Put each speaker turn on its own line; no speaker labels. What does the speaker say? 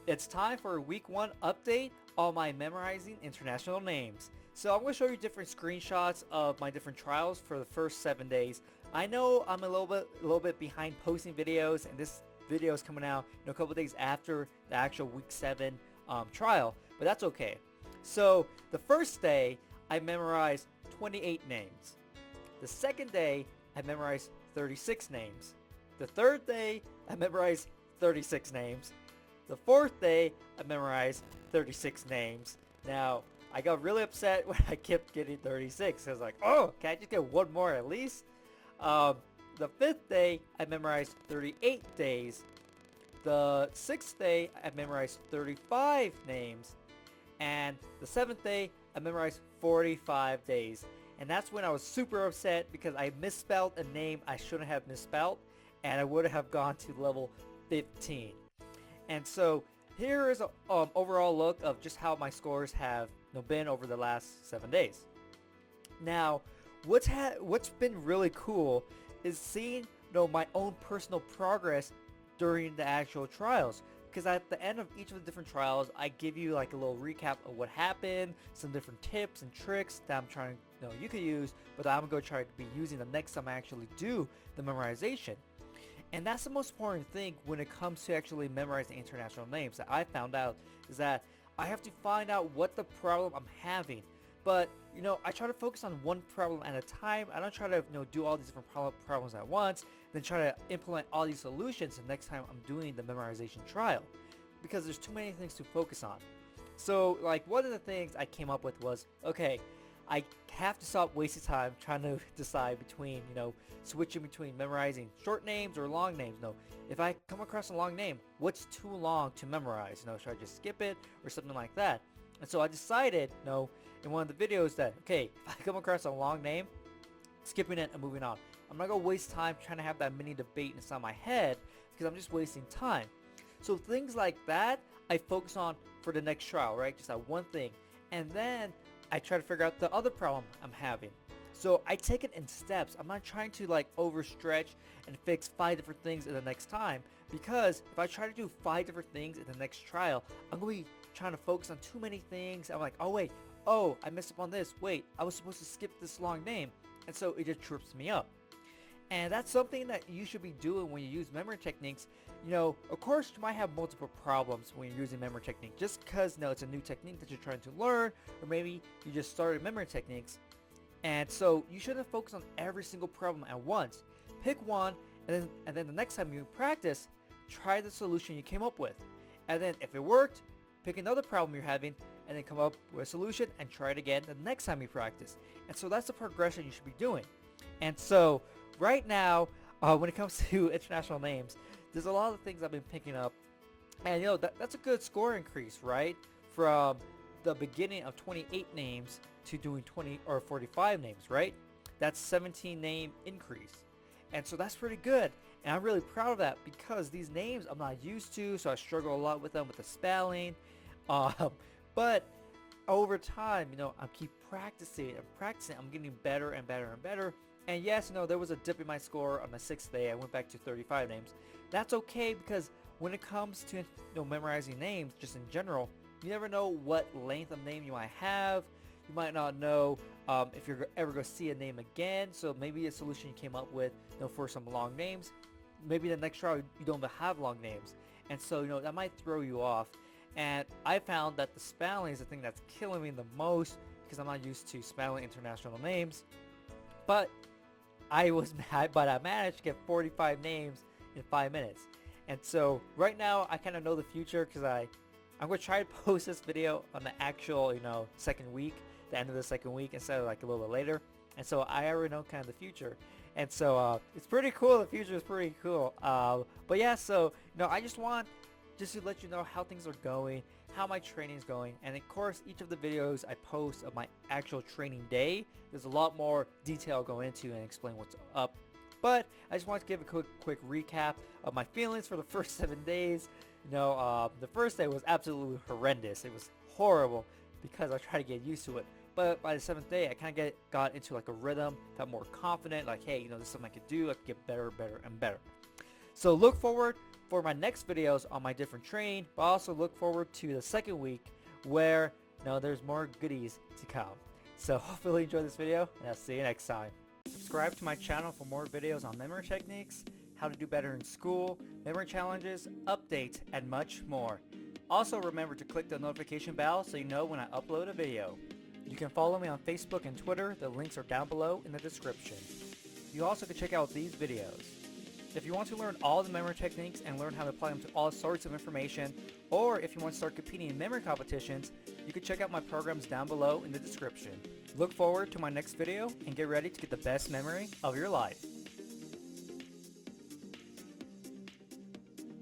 It's time for a week 1 update on my memorizing international names. So I'm going to show you different screenshots of my different trials for the first 7 days. I know I'm a little bit behind posting videos, and this video is coming out a couple days after the actual week 7 trial, but that's okay. So the first day I memorized 28 names. The second day I memorized 36 names. The third day I memorized 36 names. The fourth day I memorized 36 names. Now, I got really upset when I kept getting 36. I was like, oh, can I just get one more at least? The fifth day I memorized 38 days. The sixth day I memorized 35 names. And the seventh day I memorized 45 days. And that's when I was super upset because I misspelled a name I shouldn't have misspelled, and I would have gone to level 15. And so here is an overall look of just how my scores have been over the last 7 days. Now, what's been really cool is seeing my own personal progress during the actual trials. Because at the end of each of the different trials, I give you like a little recap of what happened, some different tips and tricks that I'm trying you could use, but that I'm going to try to be using the next time I actually do the memorization. And that's the most important thing when it comes to actually memorizing international names that I found out is that I have to find out what the problem I'm having. But, I try to focus on one problem at a time. I don't try to, do all these different problems at once, then try to implement all these solutions the next time I'm doing the memorization trial. Because there's too many things to focus on. So, like, one of the things I came up with was, okay, I have to stop wasting time trying to decide between, switching between memorizing short names or long names. No, if I come across a long name, what's too long to memorize? Should I just skip it or something like that? And so I decided, in one of the videos that, okay, if I come across a long name, skipping it and moving on. I'm not going to waste time trying to have that mini debate inside my head because I'm just wasting time. So things like that, I focus on for the next trial, right? Just that one thing. And then I try to figure out the other problem I'm having. So I take it in steps. I'm not trying to overstretch and fix 5 different things in the next time, because if I try to do 5 different things in the next trial, I'm going to be trying to focus on too many things. I'm like, oh wait, I messed up on this. Wait, I was supposed to skip this long name. And so it just trips me up. And that's something that you should be doing when you use memory techniques. Of course, you might have multiple problems when you're using memory technique. Just because, it's a new technique that you're trying to learn, or maybe you just started memory techniques. And so you shouldn't focus on every single problem at once. Pick one, and then the next time you practice, try the solution you came up with. And then if it worked, pick another problem you're having, and then come up with a solution and try it again the next time you practice. And so that's the progression you should be doing. And so right now, when it comes to international names, there's a lot of things I've been picking up. And that's a good score increase, right? From the beginning of 28 names to doing 20 or 45 names, right? That's 17 name increase. And so that's pretty good. And I'm really proud of that because these names I'm not used to, so I struggle a lot with them with the spelling. But over time, I keep practicing and practicing. I'm getting better and better and better. And yes, there was a dip in my score on the 6th day. I went back to 35 names. That's okay because when it comes to memorizing names, just in general, you never know what length of name you might have. You might not know if you're ever going to see a name again. So maybe a solution you came up with for some long names, maybe the next trial you don't have long names. And so, that might throw you off. And I found that the spelling is the thing that's killing me the most because I'm not used to spelling international names. But I managed to get 45 names in 5 minutes. And so right now I kind of know the future because I'm going to try to post this video on the actual, second week, the end of the second week instead of a little bit later. And so I already know kind of the future. And so it's pretty cool. The future is pretty cool. But yeah, so, I just want to let you know how things are going, how my training is going. And of course, each of the videos I post of my actual training day, there's a lot more detail going into and explain what's up. But I just want to give a quick recap of my feelings for the first 7 days. The first day was absolutely horrendous. It was horrible because I tried to get used to it. But by the 7th day, I kind of got into a rhythm, felt more confident, hey, this is something I could do. I could get better, better, and better. So look forward for my next videos on my different train, but also look forward to the second week where, there's more goodies to come. So hopefully you enjoyed this video, and I'll see you next time. Subscribe to my channel for more videos on memory techniques, how to do better in school, memory challenges, updates, and much more. Also remember to click the notification bell so you know when I upload a video. You can follow me on Facebook and Twitter, the links are down below in the description. You also can check out these videos. If you want to learn all the memory techniques and learn how to apply them to all sorts of information, or if you want to start competing in memory competitions, you can check out my programs down below in the description. Look forward to my next video and get ready to get the best memory of your life.